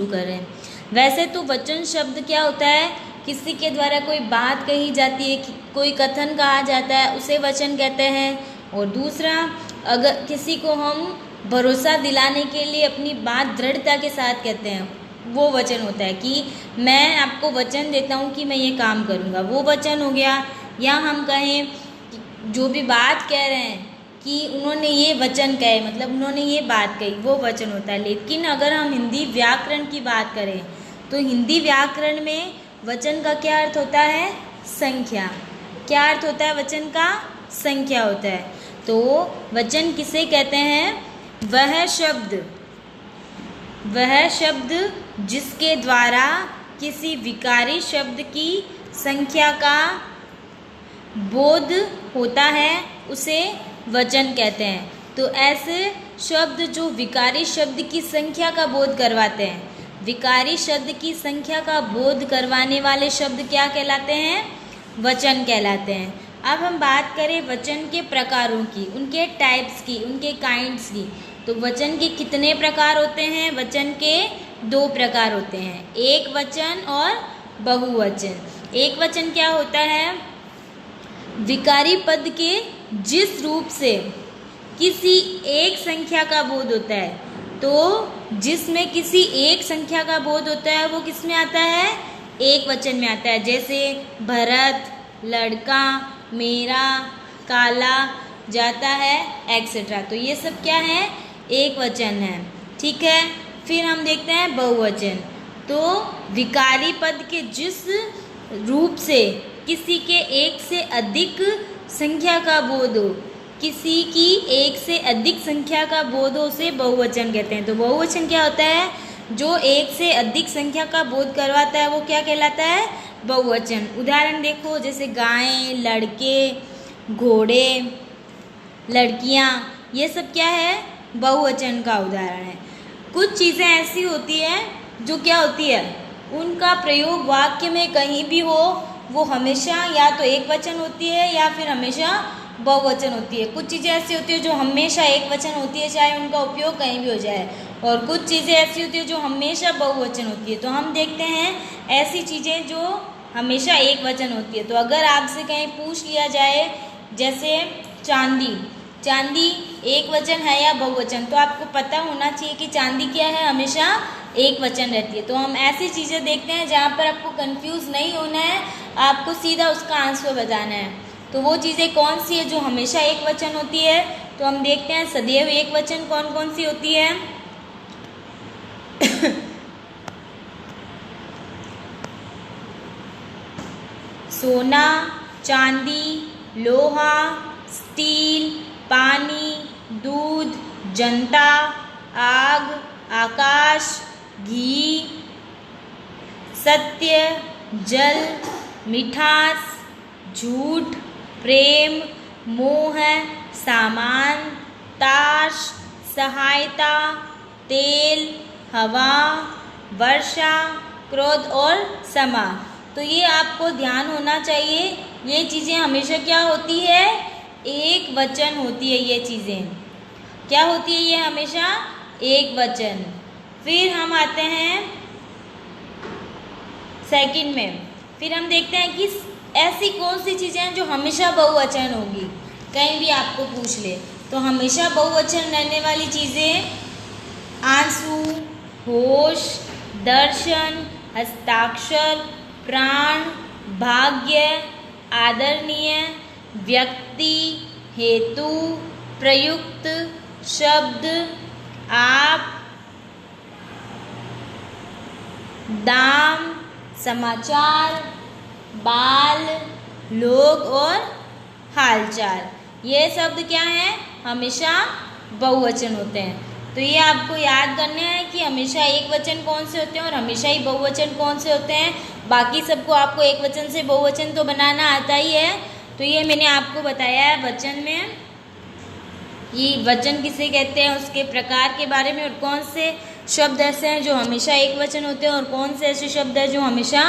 करें। वैसे तो वचन शब्द क्या होता है, किसी के द्वारा कोई बात कही जाती है, कोई कथन कहा जाता है, उसे वचन कहते हैं। और दूसरा, अगर किसी को हम भरोसा दिलाने के लिए अपनी बात दृढ़ता के साथ कहते हैं, वो वचन होता है कि मैं आपको वचन देता हूँ कि मैं ये काम करूँगा, वो वचन हो गया। या हम कहें जो भी बात कह रहे हैं कि उन्होंने ये वचन कहे, मतलब उन्होंने ये बात कही, वो वचन होता है। लेकिन अगर हम हिंदी व्याकरण की बात करें तो हिंदी व्याकरण में वचन का क्या अर्थ होता है, संख्या। क्या अर्थ होता है वचन का, संख्या होता है। तो वचन किसे कहते हैं, वह शब्द जिसके द्वारा किसी विकारी शब्द की संख्या का बोध होता है उसे वचन कहते हैं। तो ऐसे शब्द जो विकारी शब्द की संख्या का बोध करवाते हैं, विकारी शब्द की संख्या का बोध करवाने वाले शब्द क्या कहलाते हैं, वचन कहलाते हैं। अब हम बात करें वचन के प्रकारों की, उनके टाइप्स की, उनके काइंड्स की। तो वचन के कितने प्रकार होते हैं, वचन के 2 प्रकार होते हैं, एक वचन और बहुवचन। एक वचन क्या होता है, विकारी पद के जिस रूप से किसी एक संख्या का बोध होता है, तो जिसमें किसी एक संख्या का बोध होता है वो किस में आता है, एक वचन में आता है। जैसे भरत, लड़का, मेरा, काला, जाता है, एक्सेट्रा। तो ये सब क्या है, एक वचन है। ठीक है, फिर हम देखते हैं बहुवचन। तो विकारी पद के जिस रूप से किसी के एक से अधिक संख्या का बोध हो, किसी की एक से अधिक संख्या का बोध हो, उसे बहुवचन कहते हैं। तो बहुवचन क्या होता है, जो एक से अधिक संख्या का बोध करवाता है वो क्या कहलाता है, बहुवचन। उदाहरण देखो, जैसे गायें, लड़के, घोड़े, लड़कियां, ये सब क्या है, बहुवचन का उदाहरण है। कुछ चीज़ें ऐसी होती हैं जो क्या होती है, उनका प्रयोग वाक्य में कहीं भी हो वो हमेशा या तो एक वचन होती है या फिर हमेशा बहुवचन होती है। कुछ चीज़ें ऐसी होती है जो हमेशा एक वचन होती है, चाहे उनका उपयोग कहीं भी हो जाए, और कुछ चीज़ें ऐसी होती है जो हमेशा बहुवचन होती है। तो हम देखते हैं ऐसी चीज़ें जो हमेशा एक वचन होती है। तो अगर आपसे कहीं पूछ लिया जाए, जैसे चांदी एक वचन है या बहुवचन, तो आपको पता होना चाहिए कि चांदी क्या है, हमेशा एक वचन रहती है। तो हम ऐसी चीज़ें देखते हैं जहाँ पर आपको कंफ्यूज नहीं होना है, आपको सीधा उसका आंसर बताना है। तो वो चीज़ें कौन सी है जो हमेशा एक वचन होती है, तो हम देखते हैं सदैव एक वचन कौन कौन सी होती है। सोना, चांदी, लोहा, स्टील, पानी, दूध, जनता, आग, आकाश, घी, सत्य, जल, मिठास, झूठ, प्रेम, मोह, सामान, ताश, सहायता, तेल, हवा, वर्षा, क्रोध और समा। तो ये आपको ध्यान होना चाहिए, ये चीज़ें हमेशा क्या होती है, एक वचन होती है। ये चीज़ें क्या होती है, ये हमेशा एक वचन। फिर हम आते हैं सेकंड में, फिर हम देखते हैं कि ऐसी कौन सी चीज़ें हैं जो हमेशा बहुवचन होगी, कहीं भी आपको पूछ ले। तो हमेशा बहुवचन रहने वाली चीज़ें आंसू, होश, दर्शन, हस्ताक्षर, प्राण, भाग्य, आदरणीय, व्यक्ति, हेतु, प्रयुक्त, शब्द, आप, दाम, समाचार, बाल, लोग और हालचाल। ये शब्द क्या हैं, हमेशा बहुवचन होते हैं। तो ये आपको याद करना है कि हमेशा एक वचन कौन से होते हैं और हमेशा ही बहुवचन कौन से होते हैं। बाकी सबको आपको एक वचन से बहुवचन तो बनाना आता ही है। तो ये मैंने आपको बताया है वचन में, ये वचन किसे कहते हैं, उसके प्रकार के बारे में, और कौन से शब्द ऐसे हैं जो हमेशा एक वचन होते हैं और कौन से ऐसे शब्द हैं जो हमेशा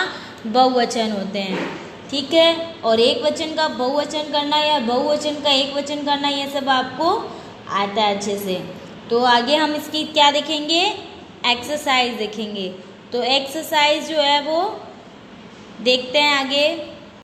बहुवचन होते हैं। ठीक है, और एक वचन का बहुवचन करना या बहुवचन का एक वचन करना, ये सब आपको आता है अच्छे से। तो आगे हम इसकी क्या देखेंगे, एक्सरसाइज देखेंगे। तो एक्सरसाइज जो है वो देखते हैं आगे।